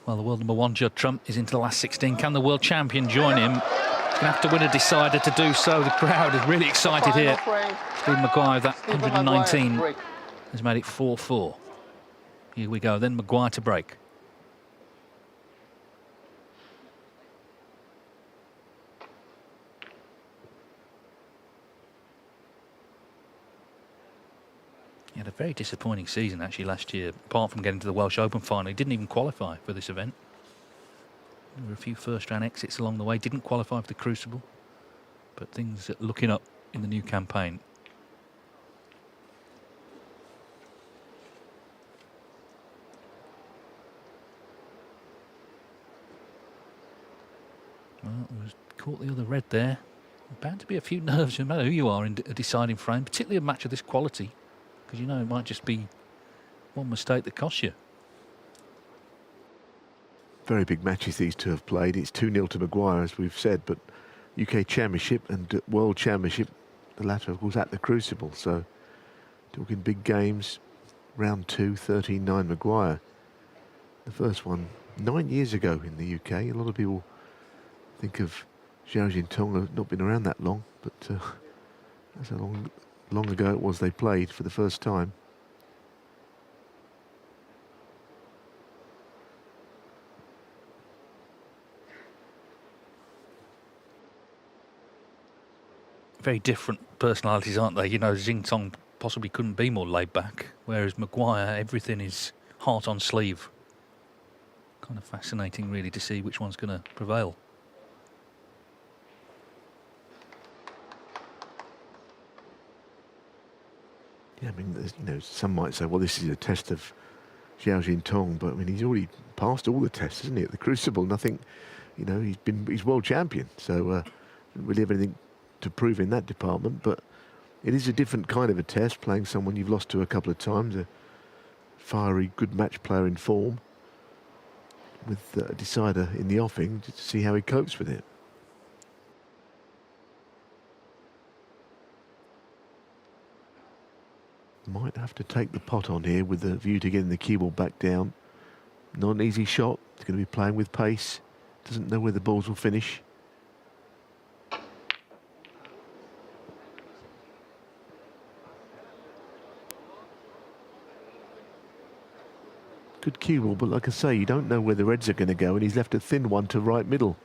Well, the world number one, Judd Trump, is into the last 16. Can the world champion join him? He's going to have to win a decider to do so. The crowd is really excited here. Stephen Maguire, that 119, has made it 4-4. Here we go. Then Maguire to break. He had a very disappointing season actually last year. Apart from getting to the Welsh Open final, he didn't even qualify for this event. There were a few first-round exits along the way. Didn't qualify for the Crucible, but things are looking up in the new campaign. Well, it was caught the other red there. Bound to be a few nerves, no matter who you are in a deciding frame, particularly a match of this quality. Because you know it might just be one mistake that costs you. Very big matches these two have played. It's 2-0 to Maguire, as we've said, but UK Championship and World Championship, the latter, of course, at the Crucible. So, talking big games. Round 2, 13-9 Maguire. The first one 9 years ago in the UK. A lot of people think of Xiao Jintong have not been around that long, but that's how long ago it was they played for the first time. Very different personalities, aren't they? You know, Jintong possibly couldn't be more laid back, whereas Maguire, everything is heart on sleeve. Kind of fascinating, really, to see which one's going to prevail. Yeah, I mean, you know, some might say, well, this is a test of Xiao Jintong, but I mean, he's already passed all the tests, hasn't he, at the Crucible? Nothing, you know, he's world champion, so doesn't really have anything to prove in that department. But it is a different kind of a test, playing someone you've lost to a couple of times, a fiery, good match player in form, with a decider in the offing, just to see how he copes with it. Might have to take the pot on here with the view to getting the cue ball back down. Not an easy shot. He's going to be playing with pace. Doesn't know where the balls will finish. Good cue ball, but like I say, you don't know where the reds are going to go, and he's left a thin one to right middle.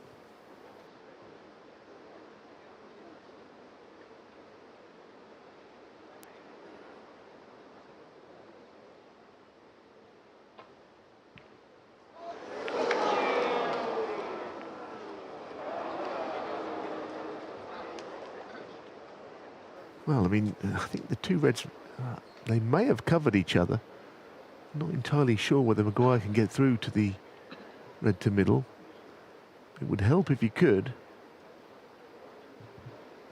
Well, I mean, I think the two reds, they may have covered each other. Not entirely sure whether Maguire can get through to the red to middle. It would help if he could,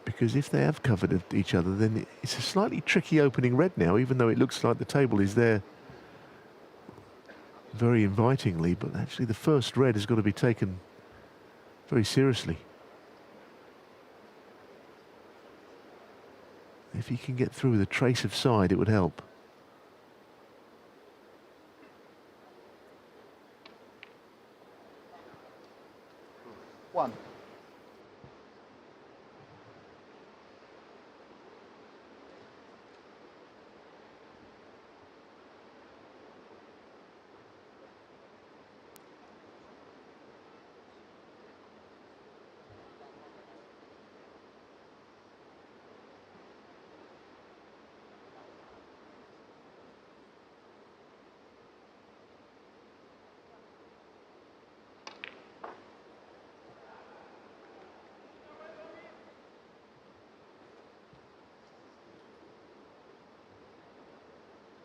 because if they have covered each other, then it's a slightly tricky opening red now, even though it looks like the table is there very invitingly. But actually the first red has got to be taken very seriously. If he can get through with a trace of side, it would help. One.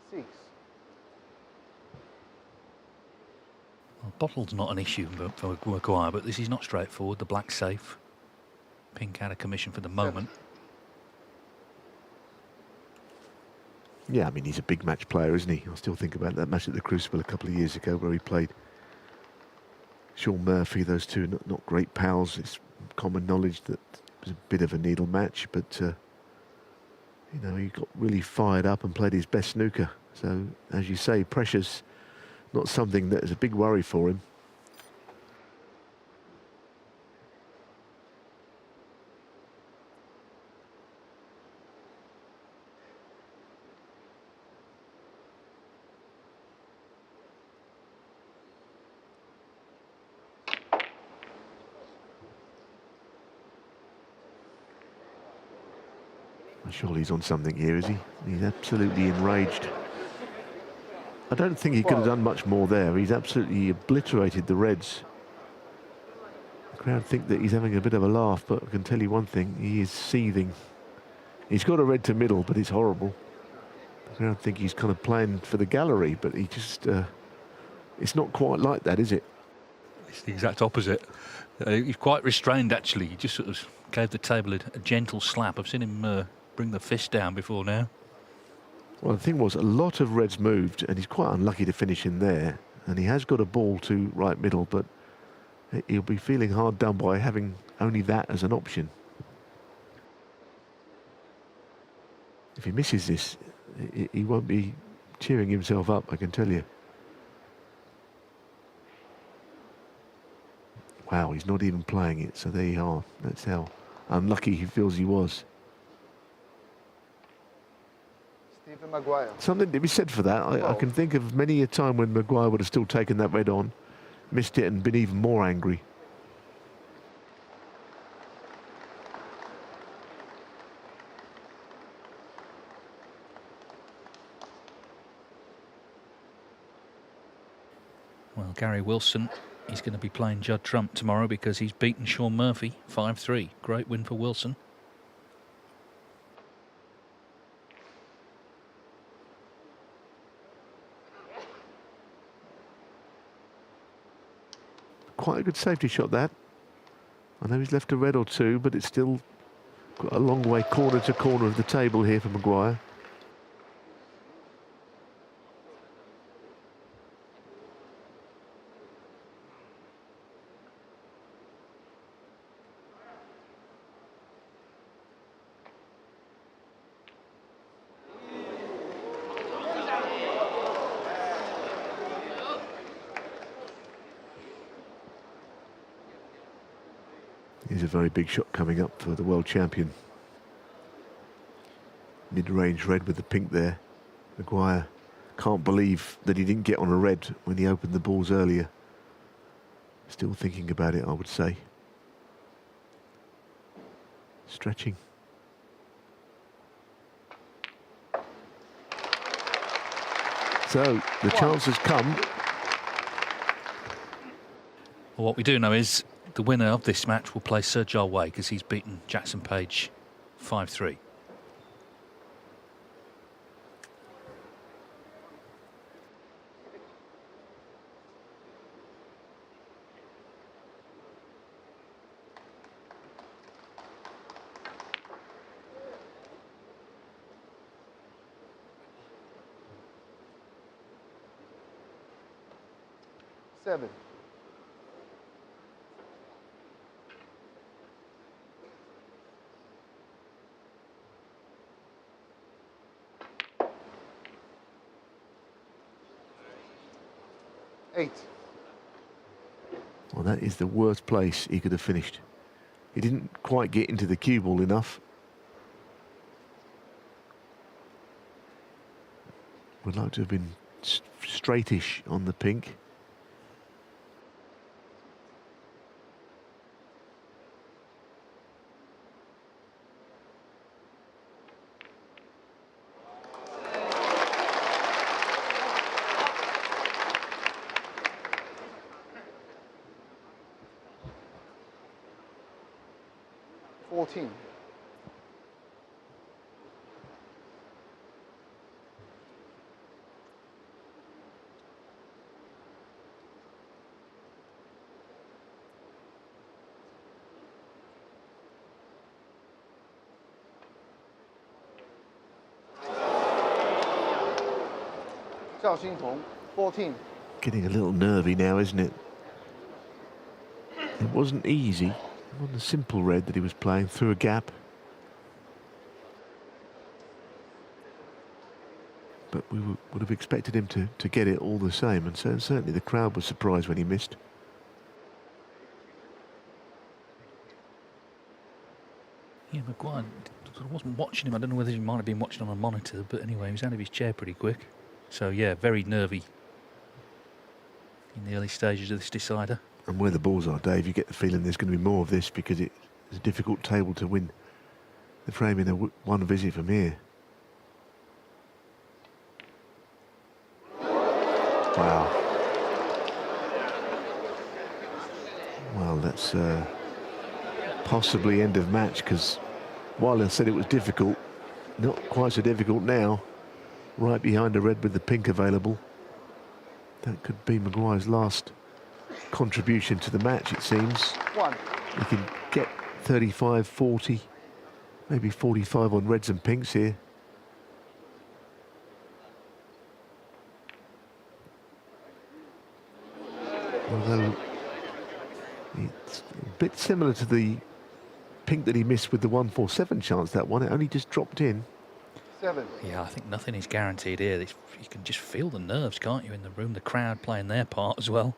Six. Well, bottle's not an issue for Maguire, but this is not straightforward. The black safe. Pink out of commission for the moment. Yeah, I mean, he's a big match player, isn't he? I still think about that match at the Crucible a couple of years ago where he played Sean Murphy, those two not great pals. It's common knowledge that it was a bit of a needle match, but you know, he got really fired up and played his best snooker. So, as you say, pressure's not something that is a big worry for him. Surely he's on something here, is he? He's absolutely enraged. I don't think he could have done much more there. He's absolutely obliterated the reds. The crowd think that he's having a bit of a laugh, but I can tell you one thing, he is seething. He's got a red to middle, but it's horrible. The crowd think he's kind of playing for the gallery, but he just, it's not quite like that, is it? It's the exact opposite. He's quite restrained, actually. He just sort of gave the table a gentle slap. I've seen him bring the fist down before now. Well, the thing was, a lot of reds moved, and he's quite unlucky to finish in there. And he has got a ball to right middle, but he'll be feeling hard done by having only that as an option. If he misses this, he won't be cheering himself up, I can tell you. Wow, he's not even playing it, so there you are. That's how unlucky he feels he was. Maguire. Something to be said for that. I can think of many a time when Maguire would have still taken that red on, missed it and been even more angry. Well, Gary Wilson, he's going to be playing Judd Trump tomorrow because he's beaten Sean Murphy 5-3. Great win for Wilson. Quite a good safety shot, that. I know he's left a red or two, but it's still got a long way corner to corner of the table here for Maguire. Here's a very big shot coming up for the world champion. Mid-range red with the pink there. Maguire can't believe that he didn't get on a red when he opened the balls earlier. Still thinking about it, I would say. Stretching. So the chance has come. Well, what we do know is the winner of this match will play Sir Joel Way because he's beaten Jackson Page 5-3. Seven. Eight. Well, that is the worst place he could have finished. He didn't quite get into the cue ball enough. Would like to have been straightish on the pink. Fourteen. Zhao Xintong, 14. Getting a little nervy now, isn't it? It wasn't easy. It wasn't a simple red that he was playing through a gap. But we would have expected him to get it all the same, and so certainly the crowd was surprised when he missed. Yeah, Maguire wasn't watching him. I don't know whether he might have been watching on a monitor, but anyway, he was out of his chair pretty quick. So yeah, very nervy in the early stages of this decider. And where the balls are, Dave, you get the feeling there's going to be more of this because it's a difficult table to win the frame in one visit from here. Wow. Well, that's possibly end of match, because while I said it was difficult, not quite so difficult now. Right behind the red with the pink available. That could be Maguire's last contribution to the match, it seems. He can get 35, 40, maybe 45 on reds and pinks here. Although it's a bit similar to the pink that he missed with the 147 chance, that one. It only just dropped in. 7. Yeah, I think nothing is guaranteed here. You can just feel the nerves, can't you, in the room? The crowd playing their part as well.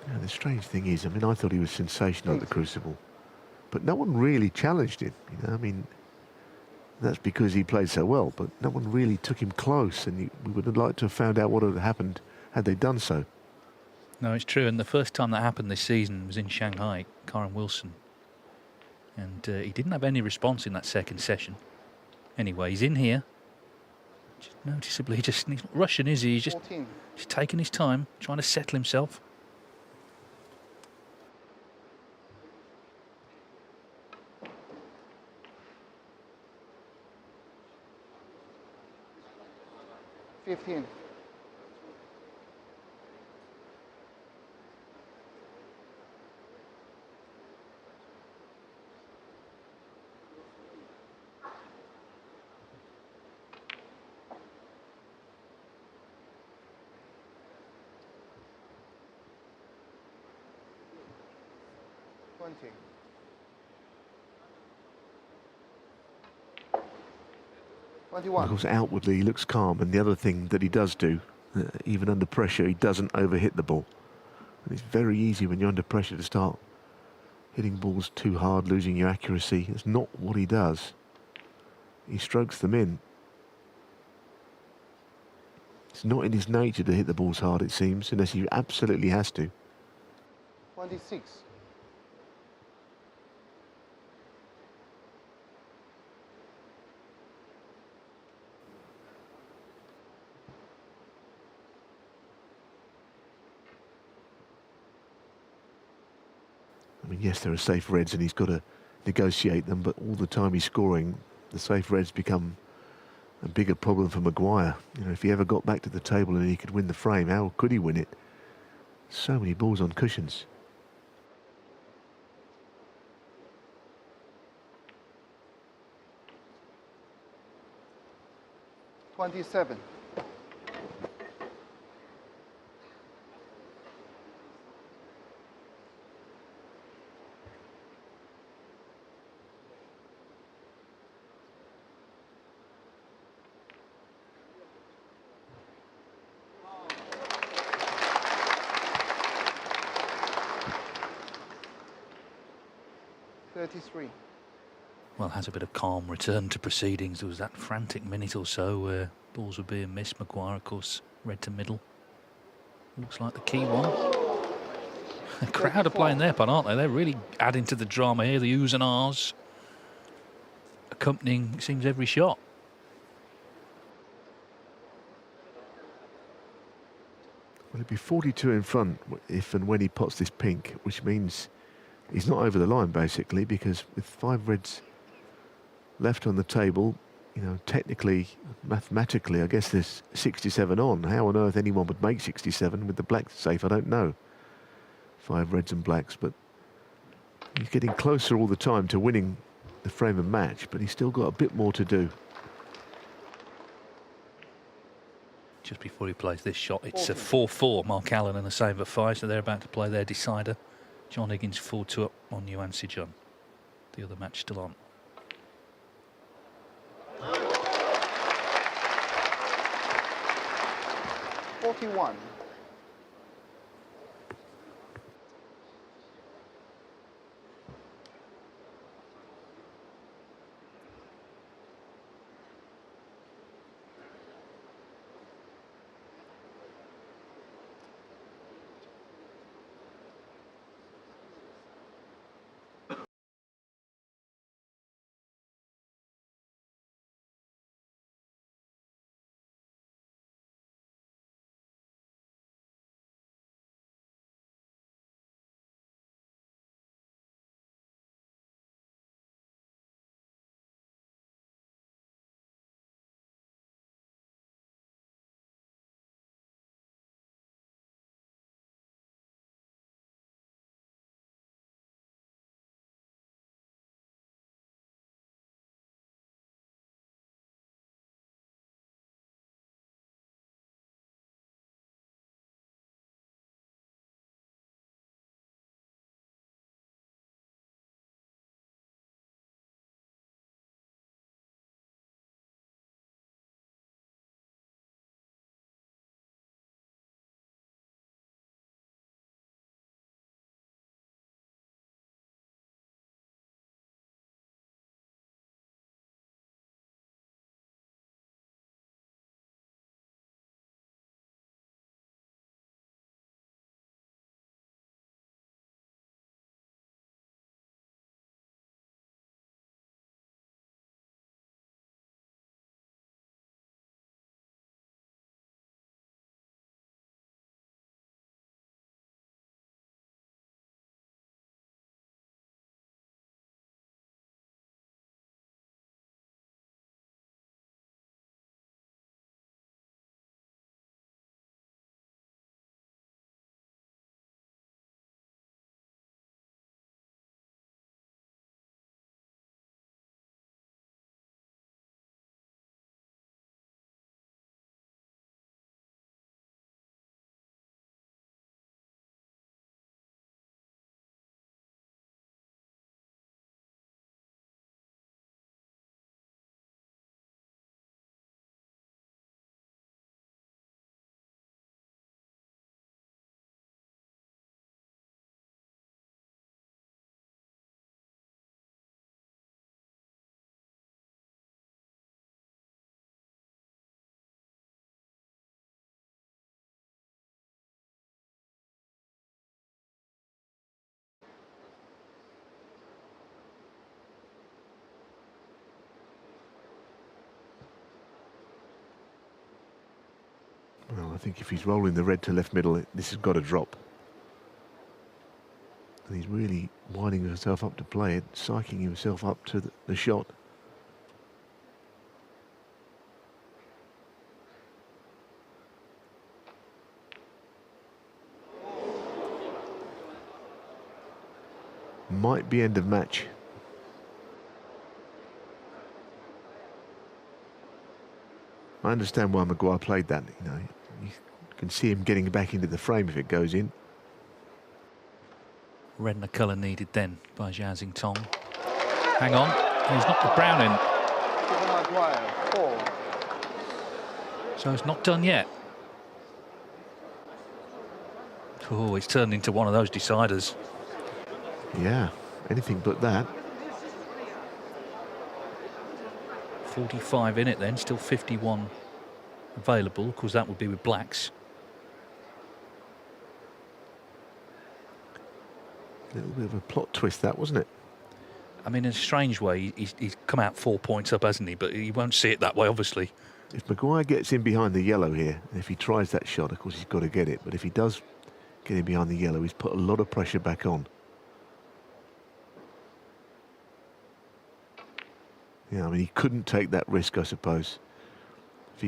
Yeah, the strange thing is, I mean, I thought he was sensational at the Crucible, but no one really challenged him. You know, I mean, that's because he played so well, but no one really took him close, and we would have liked to have found out what had happened had they done so. No, it's true. And the first time that happened this season was in Shanghai, Karen Wilson. And he didn't have any response in that second session. Anyway, he's in here. Just noticeably, he's not rushing, is he? He's just taking his time, trying to settle himself. $15. 20. 21. Of course, outwardly he looks calm, and the other thing that he does do, even under pressure, he doesn't overhit the ball. And it's very easy when you're under pressure to start hitting balls too hard, losing your accuracy. It's not what he does. He strokes them in. It's not in his nature to hit the balls hard, it seems, unless he absolutely has to. 26. I mean, yes, there are safe reds and he's got to negotiate them, but all the time he's scoring, the safe reds become a bigger problem for Maguire. You know, if he ever got back to the table and he could win the frame, how could he win it? So many balls on cushions. $27. 33. Well, has a bit of calm return to proceedings. There was that frantic minute or so where balls were being missed. Maguire, of course, red to middle. Looks like the key one. The crowd are playing their part, aren't they? They're really adding to the drama here. The oohs and ahs accompanying, it seems, every shot. Well, he'd be 42 in front if and when he pots this pink, which means he's not over the line, basically, because with 5 reds left on the table, you know, technically, mathematically, I guess there's 67 on. How on earth anyone would make 67 with the black safe, I don't know. 5 reds and blacks, but he's getting closer all the time to winning the frame and match, but he's still got a bit more to do. Just before he plays this shot, it's a 4-4. Mark Allen and a save at 5, so they're about to play their decider. John Higgins 4-2 up on Yuan Sijun. The other match still on. 41. think if he's rolling the red to left middle, this has got to drop. And he's really winding himself up to play it, psyching himself up to the shot. Might be end of match. I understand why Maguire played that. You know, you can see him getting back into the frame if it goes in. Red and the colour needed then by Zhao Xintong. Hang on, he's knocked the brown in. Maguire, 4. So it's not done yet. Oh, it's turned into one of those deciders. Yeah, anything but that. 45 in it then, still 51 available. Of course, that would be with blacks. A little bit of a plot twist, that, wasn't it? I mean, in a strange way, he's come out 4 points up, hasn't he? But he won't see it that way, obviously. If Maguire gets in behind the yellow here, if he tries that shot, of course, he's got to get it. But if he does get in behind the yellow, he's put a lot of pressure back on. Yeah, I mean, he couldn't take that risk, I suppose.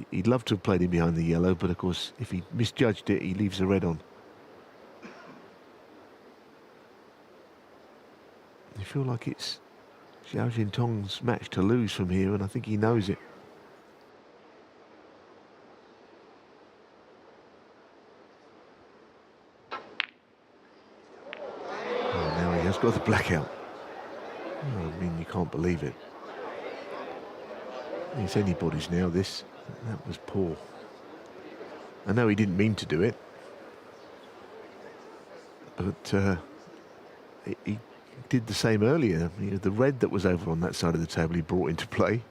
He'd love to have played in behind the yellow, but of course, if he misjudged it, he leaves the red on. You feel like it's Zhao Xintong's match to lose from here, and I think he knows it. Oh, now he has got the blackout. Oh, I mean, you can't believe it. It's anybody's now, this. That was poor. I know he didn't mean to do it, but he did the same earlier. You know, the red that was over on that side of the table he brought into play.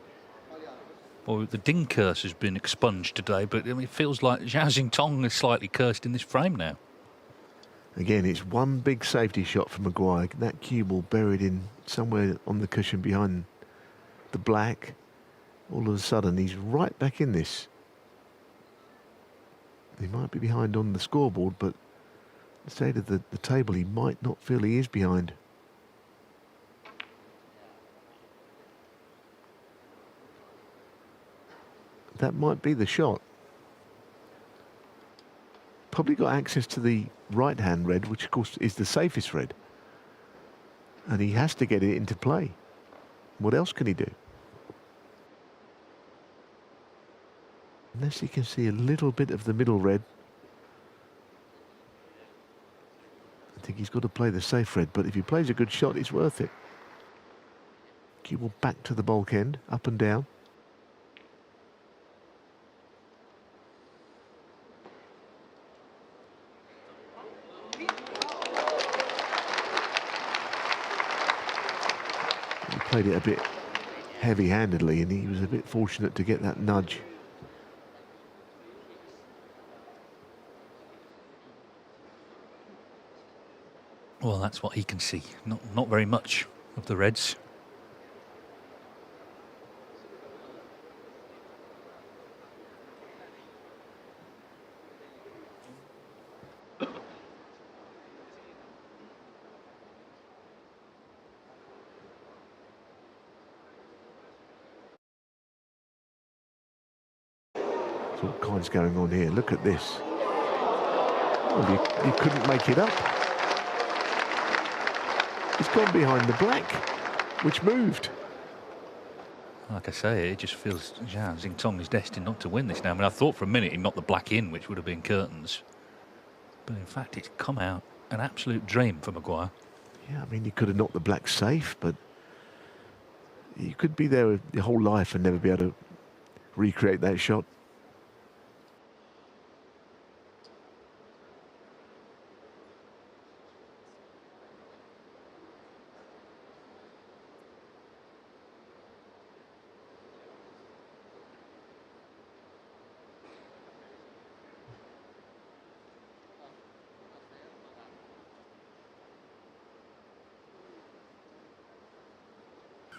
Well, the ding curse has been expunged today, but I mean, it feels like Zhao Xintong is slightly cursed in this frame now. Again, it's one big safety shot for Maguire. That cue ball buried in somewhere on the cushion behind the black. All of a sudden, he's right back in this. He might be behind on the scoreboard, but the state of the table, he might not feel he is behind. That might be the shot. Probably got access to the right-hand red, which of course is the safest red. And he has to get it into play. What else can he do? Unless he can see a little bit of the middle red. I think he's got to play the safe red, but if he plays a good shot, it's worth it. Cue ball back to the bulk end, up and down. He played it a bit heavy-handedly, and he was a bit fortunate to get that nudge. Well, that's what he can see. Not very much of the reds. There's all kinds going on here. Look at this. Well, you couldn't make it up. He's gone behind the black, which moved. Like I say, it just feels Zhao Xintong is destined not to win this now. I mean, I thought for a minute he knocked the black in, which would have been curtains. But in fact, it's come out an absolute dream for Maguire. Yeah, I mean, he could have knocked the black safe, but you could be there your whole life and never be able to recreate that shot.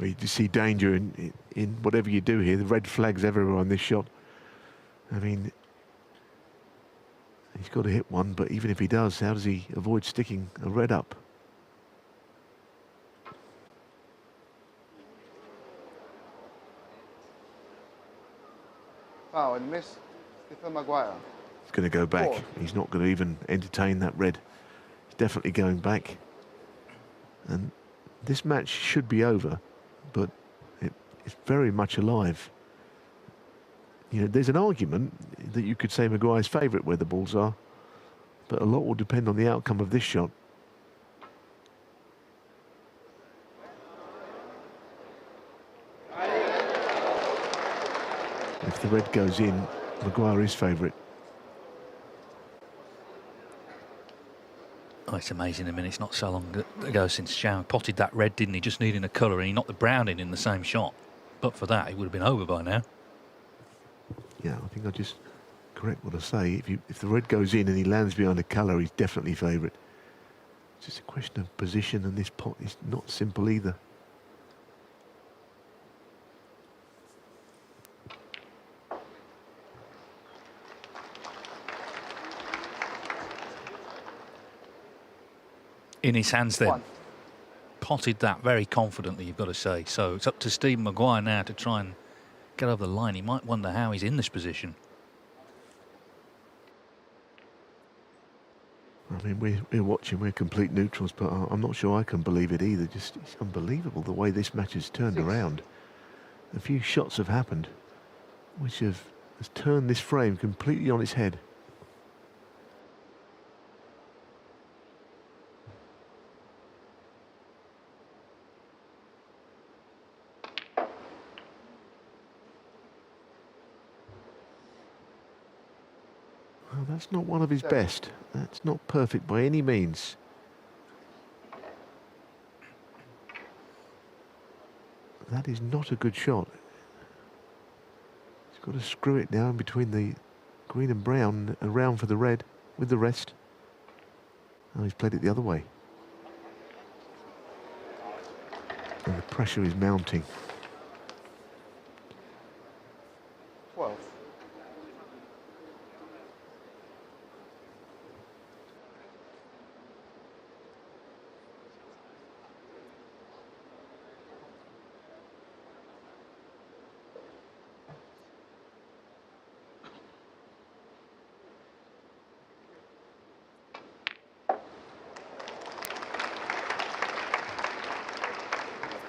You see danger in whatever you do here. The red flags everywhere on this shot. I mean, He's got to hit one, but even if he does, how does he avoid sticking a red up? Foul and miss. Stephen Maguire. He's going to go back. 4. He's not going to even entertain that red. He's definitely going back. And this match should be over, but it's very much alive. You know, there's an argument that you could say Maguire's favourite where the balls are, but a lot will depend on the outcome of this shot. If the red goes in, Maguire is favourite. Oh, it's amazing. I mean, it's not so long ago since Zhao potted that red, didn't he? Just needing a colour, and he knocked the brown in the same shot. But for that, it would have been over by now. Yeah, I think I'll just correct what I say. If the red goes in and he lands behind a colour, he's definitely favourite. It's just a question of position, and this pot is not simple either. In his hands then. 1. Potted that very confidently, you've got to say. So it's up to Stephen Maguire now to try and get over the line. He might wonder how he's in this position. I mean, we're watching, we're complete neutrals, but I'm not sure I can believe it either. Just, it's unbelievable the way this match has turned 6. around. A few shots have happened which has turned this frame completely on its head. Well, that's not one of his best. That's not perfect by any means. That is not a good shot. He's got to screw it now in between the green and brown, around for the red with the rest. Oh, he's played it the other way. And the pressure is mounting. 12.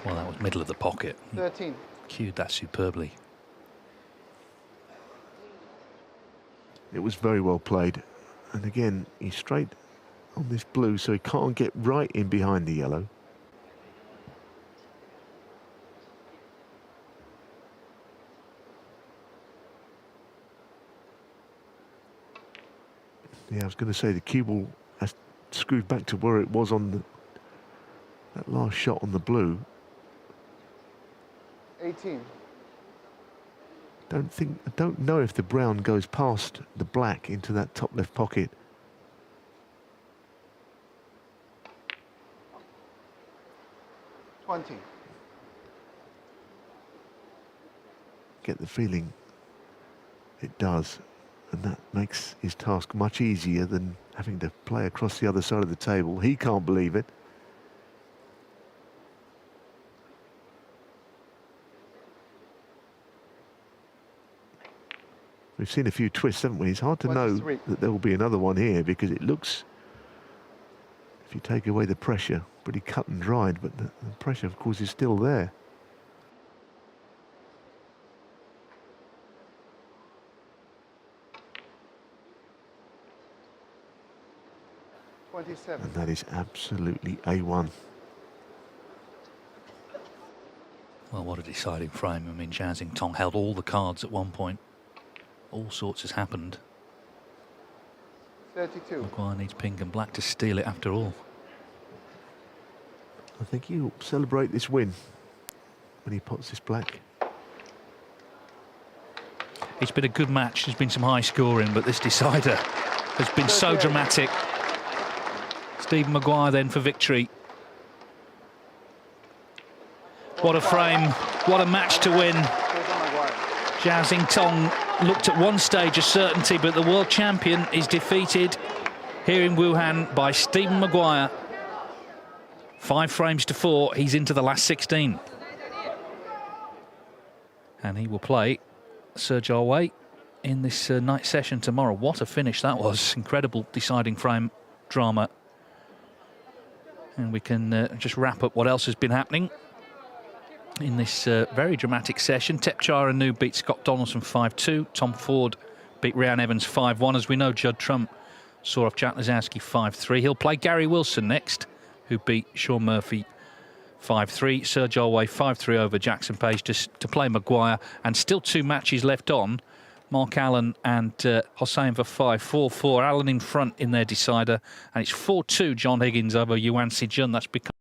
Well, that was middle of the pocket. 13. Cued that superbly. It was very well played. And again, he's straight on this blue, so he can't get right in behind the yellow. Yeah, I was going to say the cue ball has screwed back to where it was on that last shot on the blue. 18. I don't know if the brown goes past the black into that top left pocket. $20. Get the feeling it does, and that makes his task much easier than having to play across the other side of the table. He can't believe it. We've seen a few twists, haven't we? It's hard to know 23. that there will be another one here, because it looks, if you take away the pressure, pretty cut and dried, but the pressure, of course, is still there. $27. And that is absolutely A1. Well, what a deciding frame. I mean, Zhao Tong held all the cards at one point. All sorts has happened. 32. Maguire needs pink and black to steal it after all. I think he'll celebrate this win when he pots this black. It's been a good match. There's been some high scoring, but this decider has been so dramatic. Stephen Maguire then for victory. What a frame. What a match to win. Zhao Tong looked at one stage of certainty, but the world champion is defeated here in Wuhan by Stephen Maguire. 5 frames to 4, he's into the last 16. And he will play Serge Aouet in this night session tomorrow. What a finish that was. Incredible deciding frame drama. And we can just wrap up what else has been happening in this very dramatic session. Tepchara Nu beat Scott Donaldson 5-2. Tom Ford beat Ryan Evans 5-1. As we know, Judd Trump saw off Jack Lazowski 5-3. He'll play Gary Wilson next, who beat Sean Murphy 5-3. Serge Aouet 5-3 over Jackson Page to play Maguire. And still 2 matches left on. Mark Allen and Hossein Vafaei 4-4. Allen in front in their decider. And it's 4-2 John Higgins over Yuan Si Jun. That's become